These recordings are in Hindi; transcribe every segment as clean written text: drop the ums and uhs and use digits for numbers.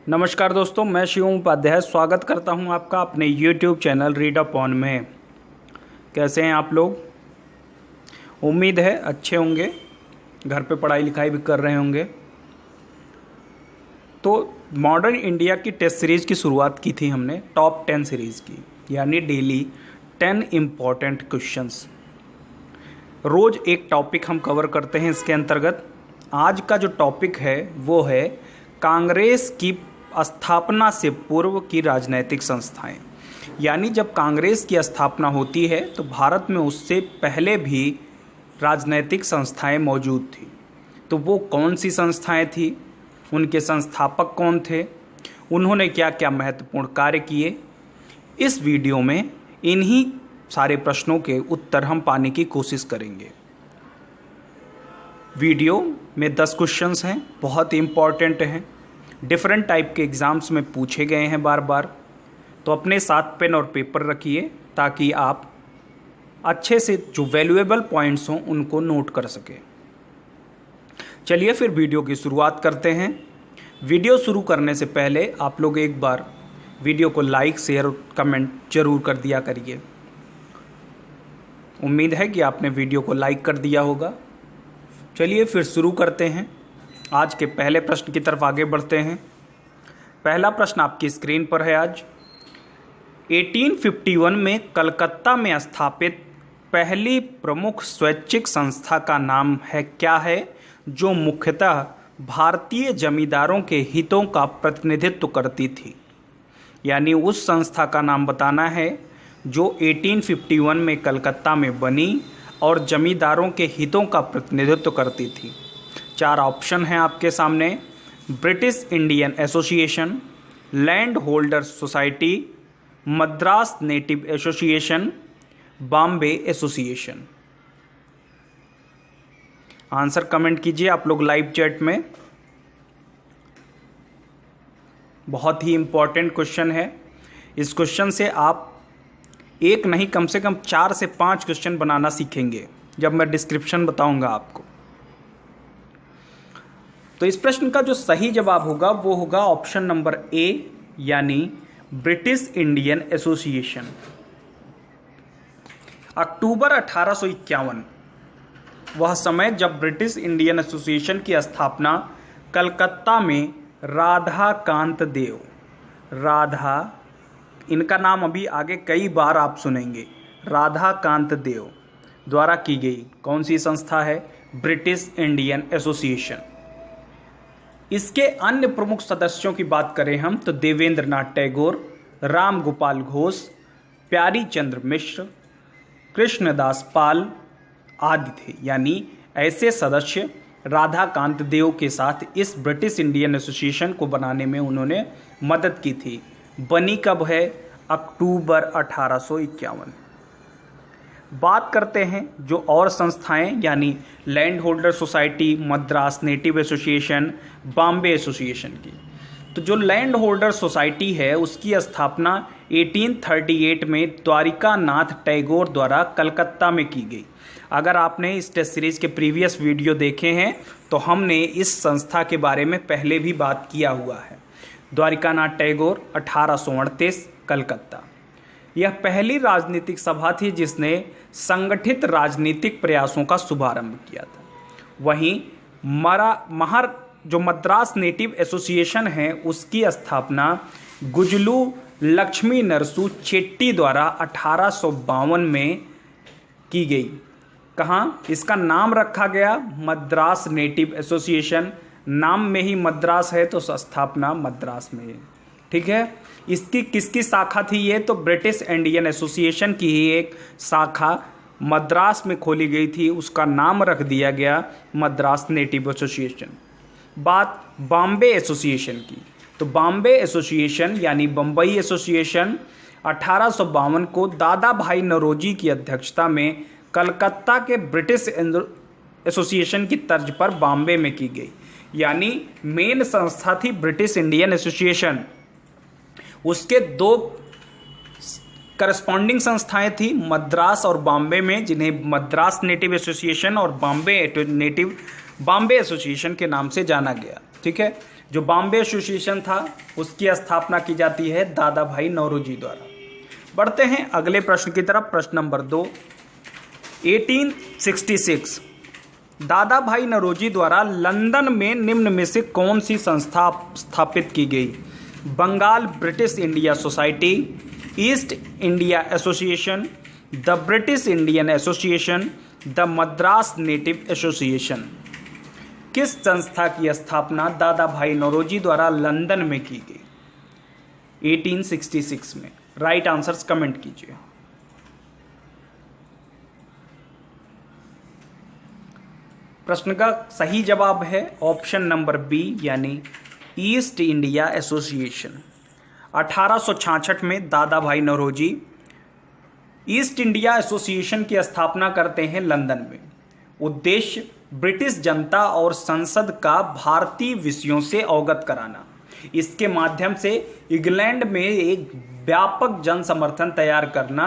नमस्कार दोस्तों, मैं शिवम उपाध्याय स्वागत करता हूं आपका अपने YouTube चैनल रीड अपॉन में। कैसे हैं आप लोग? उम्मीद है अच्छे होंगे, घर पे पढ़ाई लिखाई भी कर रहे होंगे। तो मॉडर्न इंडिया की टेस्ट सीरीज़ की शुरुआत की थी हमने टॉप 10 सीरीज़ की, यानी डेली 10 इम्पॉर्टेंट क्वेश्चंस। रोज़ एक टॉपिक हम कवर करते हैं इसके अंतर्गत। आज का जो टॉपिक है वो है कांग्रेस की स्थापना से पूर्व की राजनीतिक संस्थाएं। यानी जब कांग्रेस की स्थापना होती है तो भारत में उससे पहले भी राजनीतिक संस्थाएं मौजूद थी। तो वो कौन सी संस्थाएं थी, उनके संस्थापक कौन थे, उन्होंने क्या क्या महत्वपूर्ण कार्य किए, इस वीडियो में इन्हीं सारे प्रश्नों के उत्तर हम पाने की कोशिश करेंगे। वीडियो में 10 क्वेश्चंस हैं, बहुत ही इम्पॉर्टेंट हैं, डिफरेंट टाइप के एग्ज़ाम्स में पूछे गए हैं बार बार। तो अपने साथ पेन और पेपर रखिए ताकि आप अच्छे से जो वैल्यूएबल पॉइंट्स हों उनको नोट कर सकें। चलिए फिर वीडियो की शुरुआत करते हैं। वीडियो शुरू करने से पहले आप लोग एक बार वीडियो को लाइक, शेयर और कमेंट जरूर कर दिया करिए। उम्मीद है कि आपने वीडियो को लाइक कर दिया होगा। चलिए फिर शुरू करते हैं। आज के पहले प्रश्न की तरफ आगे बढ़ते हैं। पहला प्रश्न आपकी स्क्रीन पर है। आज 1851 में कलकत्ता में स्थापित पहली प्रमुख स्वैच्छिक संस्था का नाम है क्या है, जो मुख्यतः भारतीय जमींदारों के हितों का प्रतिनिधित्व करती थी। यानी उस संस्था का नाम बताना है जो 1851 में कलकत्ता में बनी और जमींदारों के हितों का प्रतिनिधित्व करती थी। 4 ऑप्शन हैं आपके सामने: British Indian association, land holders society, Madras native association, Bombay association. Answer comment कीजिए आप लोग लाइव चैट में। बहुत ही इंपॉर्टेंट क्वेश्चन है। इस क्वेश्चन से आप एक नहीं कम से कम 4 से 5 क्वेश्चन बनाना सीखेंगे जब मैं डिस्क्रिप्शन बताऊंगा आपको। तो इस प्रश्न का जो सही जवाब होगा वो होगा ऑप्शन नंबर ए, यानी ब्रिटिश इंडियन एसोसिएशन। अक्टूबर 1851 वह समय जब ब्रिटिश इंडियन एसोसिएशन की स्थापना कलकत्ता में राधाकांत देव, इनका नाम अभी आगे कई बार आप सुनेंगे, राधाकांत देव द्वारा की गई कौन सी संस्था है? British Indian association. इसके अन्य प्रमुख सदस्यों की बात करें हम तो देवेंद्र नाथ टैगोर, राम गोपाल घोष, प्यारी चंद्र मिश्र, कृष्णदास पाल आदि थे। यानी ऐसे सदस्य राधाकांत देव के साथ इस ब्रिटिश इंडियन एसोसिएशन को बनाने में उन्होंने मदद की थी। बनी कब है? अक्टूबर 1851। बात करते हैं जो और संस्थाएं, यानी land holder society, Madras native association, Bombay association की। तो जो लैंड होल्डर सोसाइटी है उसकी स्थापना 1838 में द्वारिका नाथ टैगोर द्वारा कलकत्ता में की गई। अगर आपने इस टेस्ट सीरीज के प्रीवियस वीडियो देखे हैं तो हमने इस संस्था के बारे में पहले भी बात किया हुआ है। द्वारिका नाथ टैगोर, 1838, कलकत्ता। यह पहली राजनीतिक सभा थी जिसने संगठित राजनीतिक प्रयासों का शुभारंभ किया था। वहीं जो मद्रास नेटिव एसोसिएशन है उसकी स्थापना गुजलू लक्ष्मी नरसू चेट्टी द्वारा 1852 में की गई। कहाँ इसका नाम रखा गया? Madras native association. नाम में ही मद्रास है तो स्थापना मद्रास में है। ठीक है। इसकी किसकी शाखा थी ये? तो ब्रिटिश इंडियन एसोसिएशन की ही एक शाखा मद्रास में खोली गई थी, उसका नाम रख दिया गया मद्रास नेटिव एसोसिएशन। बात बॉम्बे एसोसिएशन की, तो बॉम्बे एसोसिएशन यानी बम्बई एसोसिएशन 1852 को दादा भाई नौरोजी की अध्यक्षता में कलकत्ता के ब्रिटिश एसोसिएशन की तर्ज पर बॉम्बे में की गई। यानी मेन संस्था थी ब्रिटिश इंडियन एसोसिएशन, उसके 2 करस्पॉन्डिंग संस्थाएं थी मद्रास और बॉम्बे में, जिन्हें मद्रास नेटिव एसोसिएशन और बॉम्बे एसोसिएशन के नाम से जाना गया। ठीक है। जो बॉम्बे एसोसिएशन था उसकी स्थापना की जाती है दादा भाई नौरोजी द्वारा। बढ़ते हैं अगले प्रश्न की तरफ। प्रश्न नंबर 2, 1866 दादा भाई नौरोजी द्वारा लंदन में निम्न में से कौन सी संस्था स्थापित की गई? Bengal British India Society, East India Association, the British Indian Association, the Madras native Association. किस संस्था की स्थापना दादा भाई नौरोजी द्वारा लंदन में की गई 1866 में? राइट आंसर्स कमेंट कीजिए। प्रश्न का सही जवाब है ऑप्शन नंबर बी, यानी ईस्ट इंडिया एसोसिएशन। 1866 में दादा भाई नौरोजी ईस्ट इंडिया एसोसिएशन की स्थापना करते हैं लंदन में। उद्देश्य ब्रिटिश जनता और संसद का भारतीय विषयों से अवगत कराना। इसके माध्यम से इंग्लैंड में एक व्यापक जन समर्थन तैयार करना।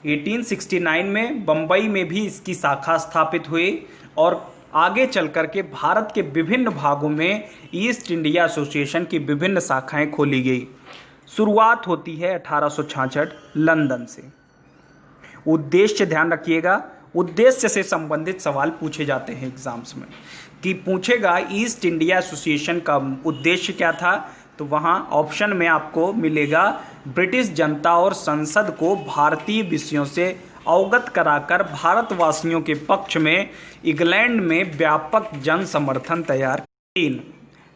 1869 में बंबई में भी इसकी शाखा स्थापित हुई और आगे चल कर के भारत के विभिन्न भागों में ईस्ट इंडिया एसोसिएशन की विभिन्न शाखाएं खोली गई। शुरुआत होती है 1866 लंदन से। उद्देश्य ध्यान रखिएगा, उद्देश्य से संबंधित सवाल पूछे जाते हैं एग्जाम्स में कि पूछेगा ईस्ट इंडिया एसोसिएशन का उद्देश्य क्या था, तो वहाँ ऑप्शन में आपको मिलेगा ब्रिटिश जनता और संसद को भारतीय विषयों से अवगत कराकर भारतवासियों के पक्ष में इंग्लैंड में व्यापक जन समर्थन तैयार। 3,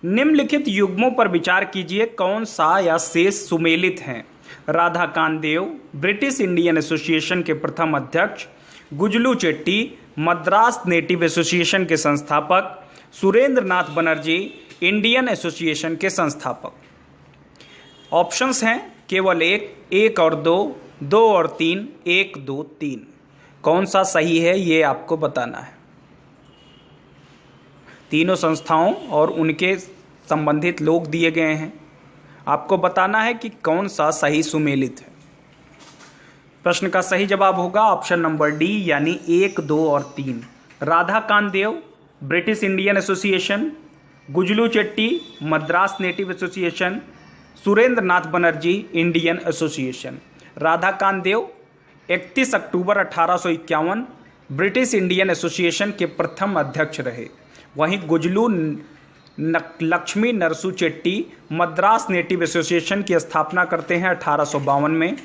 निम्नलिखित युग्मों पर विचार कीजिए, कौन सा या शेष सुमेलित हैं? Radhakant Dev British Indian Association के प्रथम अध्यक्ष, गुजलू चेट्टी मद्रास नेटिव एसोसिएशन के संस्थापक, सुरेंद्र नाथ बनर्जी इंडियन एसोसिएशन के संस्थापक। ऑप्शंस हैं केवल एक और दो और तीन, 1, 2, 3। कौन सा सही है ये आपको बताना है। तीनों संस्थाओं और उनके संबंधित लोग दिए गए हैं, आपको बताना है कि कौन सा सही सुमेलित है। प्रश्न का सही जवाब होगा ऑप्शन नंबर डी, यानी 1, 2 और 3। Radhakant Dev British Indian Association, Gazulu Chetty Madras native association, Surendranath Banerjee Indian Association. Radhakant Dev 31 अक्टूबर 1851 ब्रिटिश इंडियन एसोसिएशन के प्रथम अध्यक्ष रहे। वहीं Gazulu Lakshminarasu Chetty Madras native association की स्थापना करते हैं 1852 में।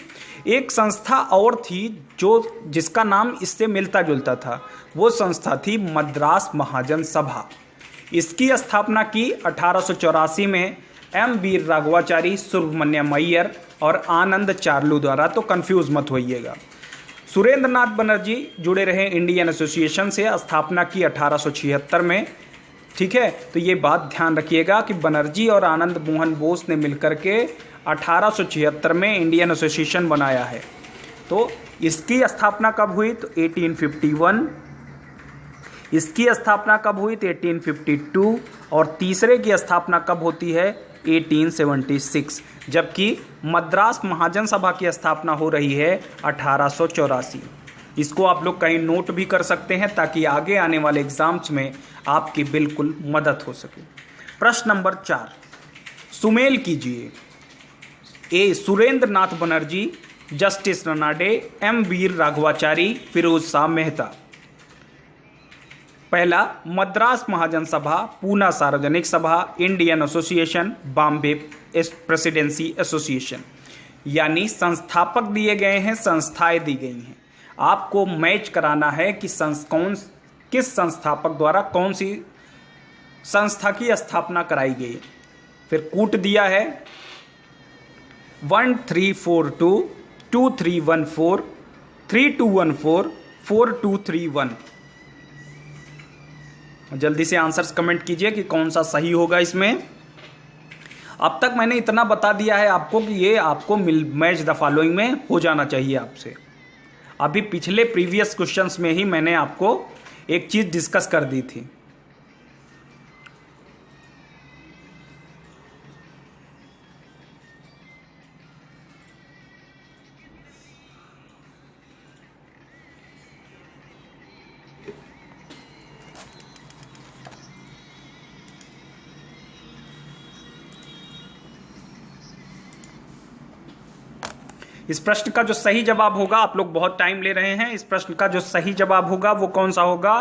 एक संस्था और थी जिसका नाम इससे मिलता जुलता था, वो संस्था थी मद्रास महाजन सभा। इसकी स्थापना की 1884 में एम वीर राघवाचारी, सुब्रमण्यम अय्यर और आनंद चार्लू द्वारा। तो कंफ्यूज मत होइएगा। सुरेंद्र नाथ बनर्जी जुड़े रहे इंडियन एसोसिएशन से, स्थापना की 1876 में। ठीक है, तो ये बात ध्यान रखिएगा कि बनर्जी और आनंद मोहन बोस ने मिलकर के 1876 में इंडियन एसोसिएशन बनाया है। तो इसकी स्थापना कब हुई? तो 1851। इसकी स्थापना कब हुई? तो 1852। और तीसरे की स्थापना कब होती है? 1876। जबकि मद्रास महाजन सभा की स्थापना हो रही है 1884। इसको आप लोग कहीं नोट भी कर सकते हैं ताकि आगे आने वाले एग्जाम्स में आपकी बिल्कुल मदद हो सके। प्रश्न नंबर 4, सुमेल कीजिए। ए सुरेंद्र नाथ बनर्जी, जस्टिस रनाडे, एम वीर राघवाचारी, फिरोज शाह मेहता। पहला, मद्रास महाजन सभा, पूना सार्वजनिक सभा, Indian association, Bombay presidency association. यानी संस्थापक दिए गए हैं, संस्थाएं दी गई हैं। आपको मैच कराना है कि किस संस्थापक द्वारा कौन सी संस्था की स्थापना कराई गई। फिर कूट दिया है 1342, 2314, 3214, 4231। जल्दी से आंसर्स कमेंट कीजिए कि कौन सा सही होगा इसमें। अब तक मैंने इतना बता दिया है आपको कि ये आपको मैच द फॉलोइंग में हो जाना चाहिए आपसे। अभी पिछले प्रीवियस क्वेश्चंस में ही मैंने आपको एक चीज़ डिस्कस कर दी थी। इस प्रश्न का जो सही जवाब होगा, आप लोग बहुत टाइम ले रहे हैं, इस प्रश्न का जो सही जवाब होगा वो कौन सा होगा?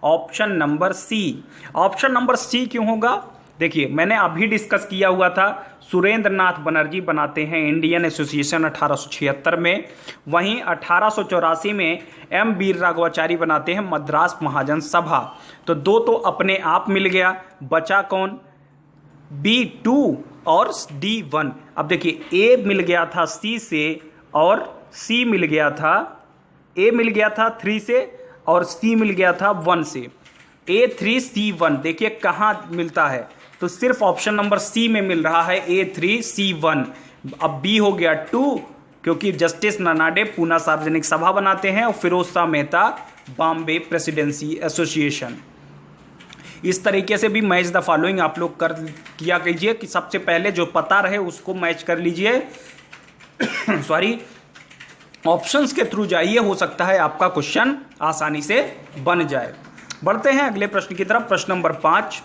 Option number C. Option number C क्यों होगा? देखिए, मैंने अभी डिस्कस किया हुआ था, सुरेंद्र नाथ बनर्जी बनाते हैं इंडियन एसोसिएशन 1876 में, वहीं 1884 में एम वीर राघवाचारी बनाते हैं मद्रास महाजन सभा। तो दो तो अपने आप मिल गया, बचा कौन? B2 और D1। अब देखिए, A मिल गया था C से और C मिल गया था, A मिल गया था 3 से और C मिल गया था 1 से। A3C1 देखिए कहाँ मिलता है, तो सिर्फ ऑप्शन नंबर C में मिल रहा है A3C1। अब B हो गया 2, क्योंकि जस्टिस ननाडे पूना सार्वजनिक सभा बनाते हैं और फिरोज शाह मेहता बॉम्बे प्रेसिडेंसी एसोसिएशन। इस तरीके से भी मैच द फॉलोइंग आप लोग किया कीजिए कि सबसे पहले जो पता रहे उसको मैच कर लीजिए। सॉरी, ऑप्शंस के थ्रू जाइए, हो सकता है आपका क्वेश्चन आसानी से बन जाए। बढ़ते हैं अगले प्रश्न की तरफ। प्रश्न नंबर 5,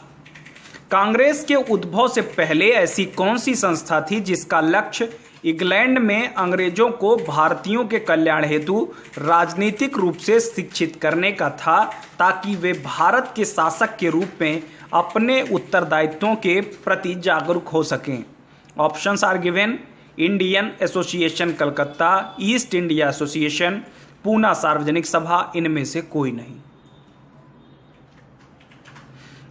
कांग्रेस के उद्भव से पहले ऐसी कौन सी संस्था थी जिसका लक्ष्य इंग्लैंड में अंग्रेजों को भारतीयों के कल्याण हेतु राजनीतिक रूप से शिक्षित करने का था, ताकि वे भारत के शासक के रूप में अपने उत्तरदायित्वों के प्रति जागरूक हो सकें? Options are given: Indian Association Calcutta, East India Association, Poona Sarvajanik Sabha, इनमें से कोई नहीं।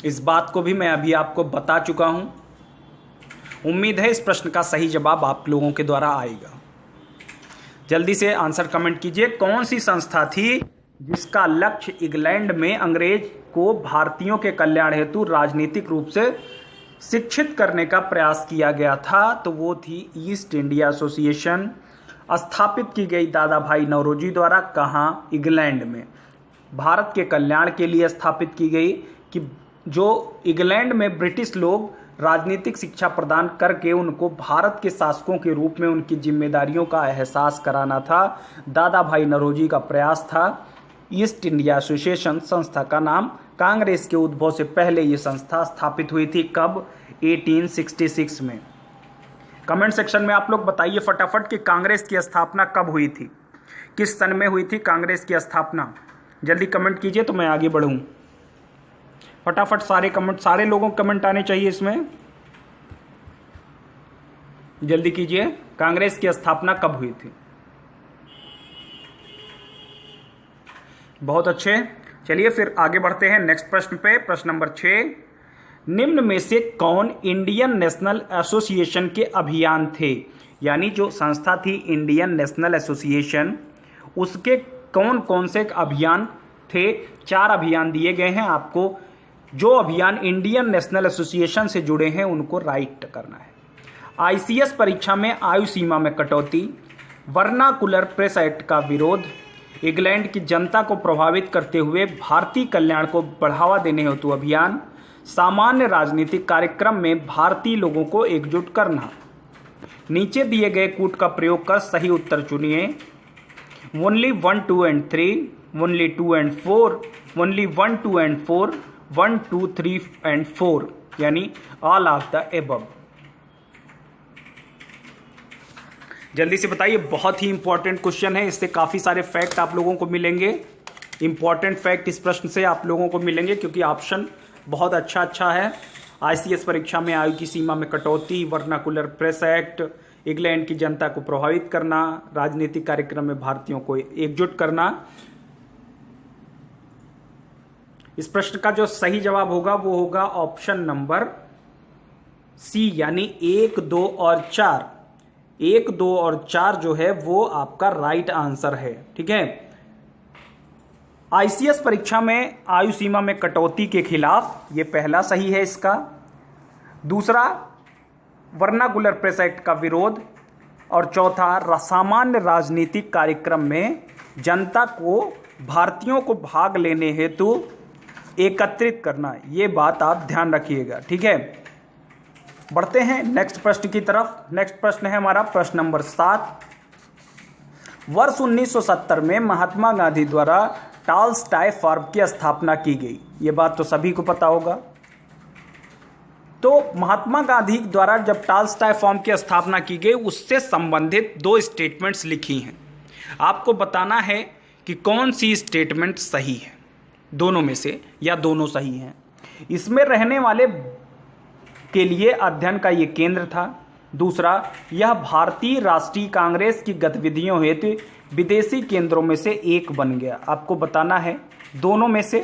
इस बात को भी मैं अभी आपको बता चुका हूं। उम्मीद है इस प्रश्न का सही जवाब आप लोगों के द्वारा आएगा। जल्दी से आंसर कमेंट कीजिए। कौन सी संस्था थी जिसका लक्ष्य इंग्लैंड में अंग्रेज को भारतीयों के कल्याण हेतु राजनीतिक रूप से शिक्षित करने का प्रयास किया गया था? तो वो थी ईस्ट इंडिया एसोसिएशन। स्थापित की गई दादा भाई नौरोजी द्वारा। कहाँ? इंग्लैंड में। भारत के कल्याण के लिए स्थापित की गई कि जो इंग्लैंड में ब्रिटिश लोग राजनीतिक शिक्षा प्रदान करके उनको भारत के शासकों के रूप में उनकी जिम्मेदारियों का एहसास कराना था। दादा भाई नौरोजी का प्रयास था। ईस्ट इंडिया एसोसिएशन संस्था का नाम। कांग्रेस के उद्भव से पहले ये संस्था स्थापित हुई थी। कब? 1866 में। कमेंट सेक्शन में आप लोग बताइए फटाफट कि कांग्रेस की स्थापना कब हुई थी, किस सन में हुई थी कांग्रेस की स्थापना। जल्दी कमेंट कीजिए तो मैं आगे बढ़ूं। फटाफट सारे कमेंट, सारे लोगों के कमेंट आने चाहिए इसमें। जल्दी कीजिए, कांग्रेस की स्थापना कब हुई थी? बहुत अच्छे। चलिए फिर आगे बढ़ते हैं नेक्स्ट प्रश्न पे। प्रश्न नंबर 6, निम्न में से कौन इंडियन नेशनल एसोसिएशन के अभियान थे? यानी जो संस्था थी इंडियन नेशनल एसोसिएशन, उसके कौन कौन से अभियान थे? 4 अभियान दिए गए हैं आपको। जो अभियान इंडियन नेशनल एसोसिएशन से जुड़े हैं उनको राइट करना है। आईसीएस परीक्षा में आयु सीमा में कटौती, वर्नाकुलर प्रेस एक्ट का विरोध, इंग्लैंड की जनता को प्रभावित करते हुए भारतीय कल्याण को बढ़ावा देने हेतु अभियान, सामान्य राजनीतिक कार्यक्रम में भारतीय लोगों को एकजुट करना। नीचे दिए गए कूट का प्रयोग कर सही उत्तर चुनिए। Only 1, 2 and 3, only 2 and 4, only 1, 2 and 4, 1, 2, 3 and 4, यानी ऑल ऑफ द एबव। जल्दी से बताइए, बहुत ही इंपॉर्टेंट क्वेश्चन है, इससे काफी सारे फैक्ट आप लोगों को मिलेंगे। इंपॉर्टेंट फैक्ट इस प्रश्न से आप लोगों को मिलेंगे क्योंकि ऑप्शन बहुत अच्छा है। आईसीएस परीक्षा में आयु की सीमा में कटौती, वर्नाकुलर प्रेस एक्ट, इंग्लैंड की जनता को प्रभावित करना, राजनीतिक कार्यक्रम में भारतीयों को एकजुट करना। इस प्रश्न का जो सही जवाब होगा वो होगा ऑप्शन नंबर सी, यानी 1, 2 और 4। 1, 2 और 4 जो है वो आपका राइट आंसर है। ठीक है। आईसीएस परीक्षा में आयु सीमा में कटौती के खिलाफ, ये पहला सही है इसका। दूसरा, वर्नाकुलर प्रेस एक्ट का विरोध। और चौथा, सामान्य राजनीतिक कार्यक्रम में जनता को भारतीयों को भाग लेने हेतु एकत्रित करना। ये बात आप ध्यान रखिएगा। ठीक है। बढ़ते हैं नेक्स्ट प्रश्न की तरफ। नेक्स्ट प्रश्न है हमारा प्रश्न नंबर 7। वर्ष 1970 में महात्मा गांधी द्वारा टॉलस्टॉय फर्म की स्थापना की गई। ये बात तो सभी को पता होगा। तो महात्मा गांधी द्वारा जब टॉलस्टॉय फॉर्म की स्थापना की गई उससे संबंधित 2 स्टेटमेंट्स लिखी हैं। आपको बताना है कि कौन सी स्टेटमेंट सही है, दोनों में से या दोनों सही हैं। इसमें रहने वाले के लिए अध्ययन का ये केंद्र था। दूसरा, यह भारतीय राष्ट्रीय कांग्रेस की गतिविधियों हेतु विदेशी केंद्रों में से एक बन गया। आपको बताना है दोनों में से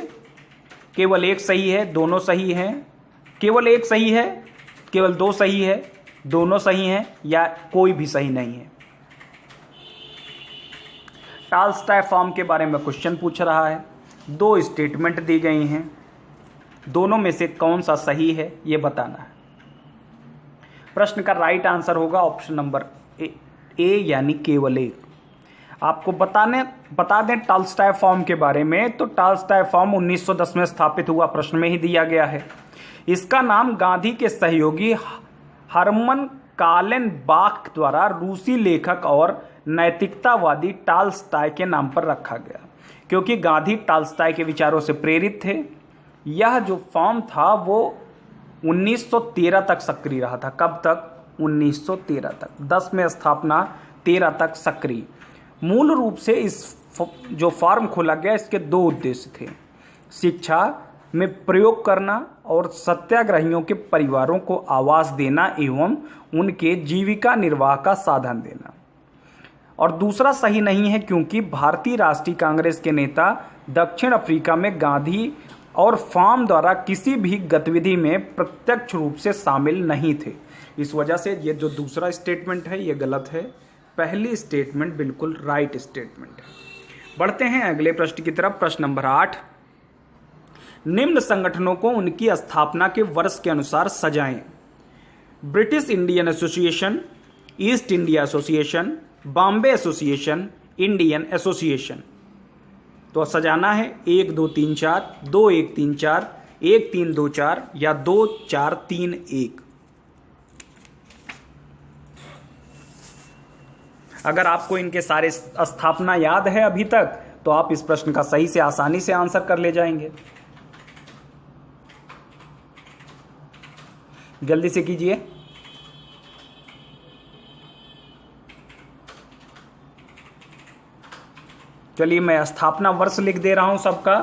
केवल एक सही है, दोनों सही हैं, केवल एक सही है, केवल 2 सही है, दोनों सही हैं, या कोई भी सही नहीं है। टॉलस्टॉय फॉर्म के बारे में क्वेश्चन पूछ रहा है, 2 स्टेटमेंट दी गई हैं, दोनों में से कौन सा सही है ये बताना है। प्रश्न का राइट आंसर होगा ऑप्शन नंबर ए यानी केवल एक। आपको बता दें टॉलस्टॉय फॉर्म के बारे में, तो टॉलस्टॉय फॉर्म 1910 में स्थापित हुआ, प्रश्न में ही दिया गया है। इसका नाम गांधी के सहयोगी हरमन कालेनबाख द्वारा रूसी लेखक और नैतिकतावादी टॉलस्टॉय के नाम पर रखा गया, क्योंकि गांधी टॉलस्टॉय के विचारों से प्रेरित थे। यह जो फॉर्म था वो 1913 तक सक्रिय रहा था। कब तक? 1913 तक। 10 में स्थापना, 13 तक सक्रिय। मूल रूप से इस जो फॉर्म खोला गया इसके 2 उद्देश्य थे, शिक्षा में प्रयोग करना और सत्याग्रहियों के परिवारों को आवास देना एवं उनके जीविका निर्वाह का साधन देना। और दूसरा सही नहीं है क्योंकि भारतीय राष्ट्रीय कांग्रेस के नेता दक्षिण अफ्रीका में गांधी और फॉर्म द्वारा किसी भी गतिविधि में प्रत्यक्ष रूप से शामिल नहीं थे। इस वजह से ये जो दूसरा स्टेटमेंट है ये गलत है, पहली स्टेटमेंट बिल्कुल राइट स्टेटमेंट है। बढ़ते हैं अगले प्रश्न की तरफ। प्रश्न नंबर 8, निम्न संगठनों को उनकी स्थापना के वर्ष के अनुसार सजाएं। British Indian association, east India association, Bombay association, Indian association. तो सजाना है 1 2 3 4, 2 1 3 4, 1 3 2 4 या 2 4 3 1। अगर आपको इनके सारे स्थापना याद है अभी तक तो आप इस प्रश्न का सही से आसानी से आंसर कर ले जाएंगे। जल्दी से कीजिए। चलिए मैं स्थापना वर्ष लिख दे रहा हूं सबका।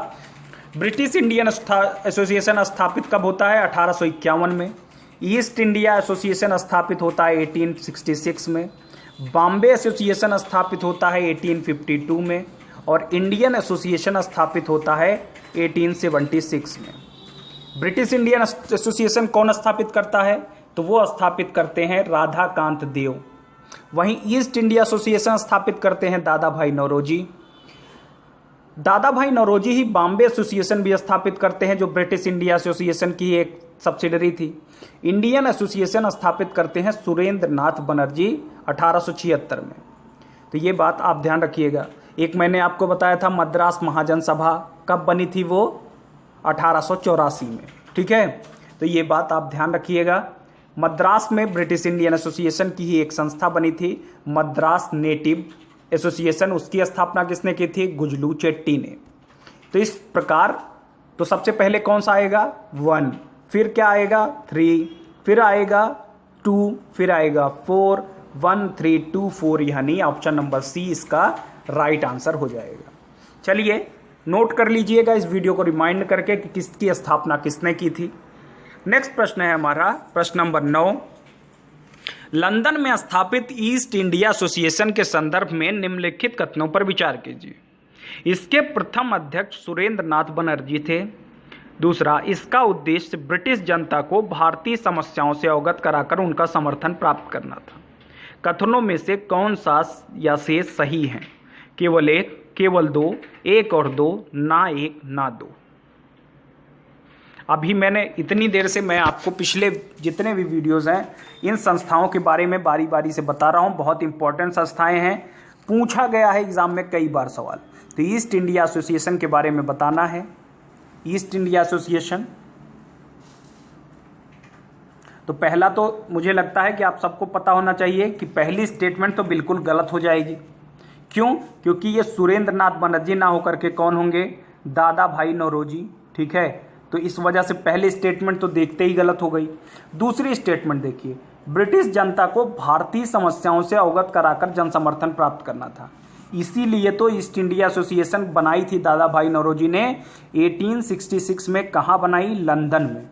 ब्रिटिश इंडियन एसोसिएशन स्थापित कब होता है? 1851 में। ईस्ट इंडिया एसोसिएशन स्थापित होता है 1866 में। बॉम्बे एसोसिएशन स्थापित होता है 1852 में। और इंडियन एसोसिएशन स्थापित होता है 1876 में। ब्रिटिश इंडियन एसोसिएशन कौन स्थापित करता है? तो वो स्थापित करते हैं राधाकांत देव। वहीं ईस्ट इंडिया एसोसिएशन स्थापित करते हैं दादा भाई नौरोजी। दादा भाई नौरोजी ही बॉम्बे एसोसिएशन भी स्थापित करते हैं जो ब्रिटिश इंडिया एसोसिएशन की एक सब्सिडरी थी। इंडियन एसोसिएशन स्थापित करते हैं सुरेंद्र नाथ बनर्जी 1876 में। तो ये बात आप ध्यान रखिएगा। एक मैंने आपको बताया था मद्रास महाजन सभा कब बनी थी? वो 1884 में। ठीक है, तो ये बात आप ध्यान रखिएगा। मद्रास में ब्रिटिश इंडियन एसोसिएशन की ही एक संस्था बनी थी, मद्रास नेटिव एसोसिएशन। उसकी स्थापना किसने की थी? गुजलू चेट्टी ने। तो इस प्रकार तो सबसे पहले कौन सा आएगा? 1, फिर क्या आएगा? 3, फिर आएगा 2, फिर आएगा 4, 1 3 2 4, यानी ऑप्शन नंबर सी इसका राइट आंसर हो जाएगा। चलिए नोट कर लीजिएगा इस वीडियो को रिमाइंड करके कि किसकी स्थापना किसने की थी। नेक्स्ट प्रश्न है हमारा प्रश्न नंबर 9, लंदन में स्थापित ईस्ट इंडिया एसोसिएशन के संदर्भ में निम्नलिखित कथनों पर विचार कीजिए। इसके प्रथम अध्यक्ष सुरेंद्र नाथ बनर्जी थे। दूसरा, इसका उद्देश्य ब्रिटिश जनता को भारतीय समस्याओं से अवगत कराकर उनका समर्थन प्राप्त करना था। कथनों में से कौन सा या से सही है? केवल 1, केवल 2, 1 और 2, ना 1 ना 2। अभी मैंने इतनी देर से मैं आपको पिछले जितने भी वीडियोस हैं इन संस्थाओं के बारे में बारी बारी से बता रहा हूं। बहुत इंपॉर्टेंट संस्थाएं हैं, पूछा गया है एग्जाम में कई बार सवाल। तो ईस्ट इंडिया एसोसिएशन के बारे में बताना है। ईस्ट इंडिया एसोसिएशन, तो पहला तो मुझे लगता है कि आप सबको पता होना चाहिए कि पहली स्टेटमेंट तो बिल्कुल गलत हो जाएगी। क्यों? क्योंकि ये सुरेंद्र नाथ बनर्जी ना होकर के कौन होंगे? दादा भाई नौरोजी। ठीक है, तो इस वजह से पहले स्टेटमेंट तो देखते ही गलत हो गई। दूसरी स्टेटमेंट देखिए, ब्रिटिश जनता को भारतीय समस्याओं से अवगत कराकर जनसमर्थन प्राप्त करना था। इसीलिए तो ईस्ट इंडिया एसोसिएशन बनाई थी दादा भाई नौरोजी ने 1866 में। कहाँ बनाई? लंदन में।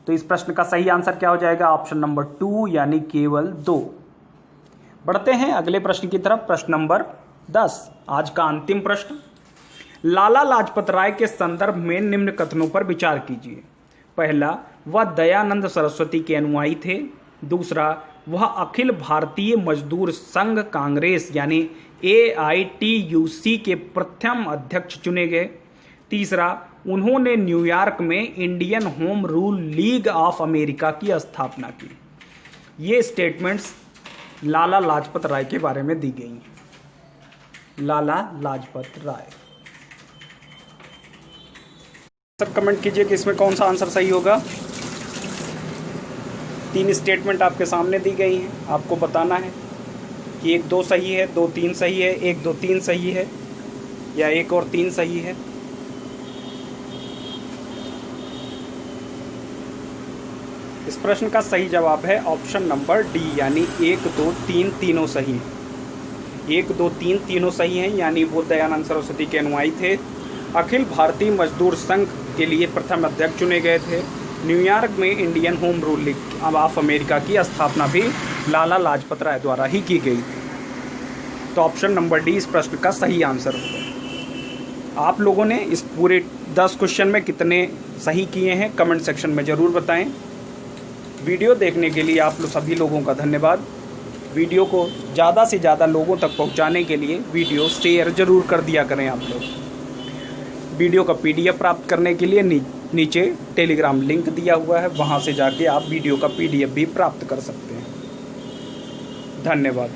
तो इस प्रश्न का सही आंसर क्या हो जाएगा? ऑप्शन नंबर 2 यानी केवल 2। बढ़ते हैं अगले प्रश्न की तरफ। प्रश्न नंबर 10, आज का अंतिम प्रश्न। लाला लाजपत राय के संदर्भ में निम्न कथनों पर विचार कीजिए। पहला, वह दयानंद सरस्वती के अनुयायी थे। दूसरा, वह अखिल भारतीय मजदूर संघ कांग्रेस यानी AITUC के प्रथम अध्यक्ष चुने गए। तीसरा, उन्होंने न्यूयॉर्क में Indian home rule league of America की स्थापना की। ये स्टेटमेंट्स लाला लाजपत राय के बारे में दी गई हैं। लाला लाजपत राय। सब कमेंट कीजिए कि इसमें कौन सा आंसर सही होगा। 3 स्टेटमेंट आपके सामने दी गई हैं, आपको बताना है कि 1 2 सही है, 2 3 सही है, 1 2 3 सही है या 1 और 3 सही है। इस प्रश्न का सही जवाब है ऑप्शन नंबर डी यानी 1 2 3 तीनों सही हैं। 1 2 3 तीनों सही हैं, यानी वो दयानंद सरस्वती के अनुयायी थे। अखिल भारतीय मजदूर संघ के लिए प्रथम अध्यक्ष चुने गए थे। न्यूयॉर्क में Indian home rule league of America की स्थापना भी लाला लाजपत राय द्वारा ही की गई थी। तो ऑप्शन नंबर डी इस प्रश्न का सही आंसर होगा। आप लोगों ने इस पूरे 10 क्वेश्चन में कितने सही किए हैं कमेंट सेक्शन में ज़रूर बताएं। वीडियो देखने के लिए आप सभी लोगों का धन्यवाद। वीडियो को ज़्यादा से ज़्यादा लोगों तक पहुंचाने के लिए वीडियो शेयर ज़रूर कर दिया करें आप लोग। वीडियो का PDF प्राप्त करने के लिए नीचे टेलीग्राम लिंक दिया हुआ है, वहां से जाके आप वीडियो का PDF भी प्राप्त कर सकते हैं। धन्यवाद।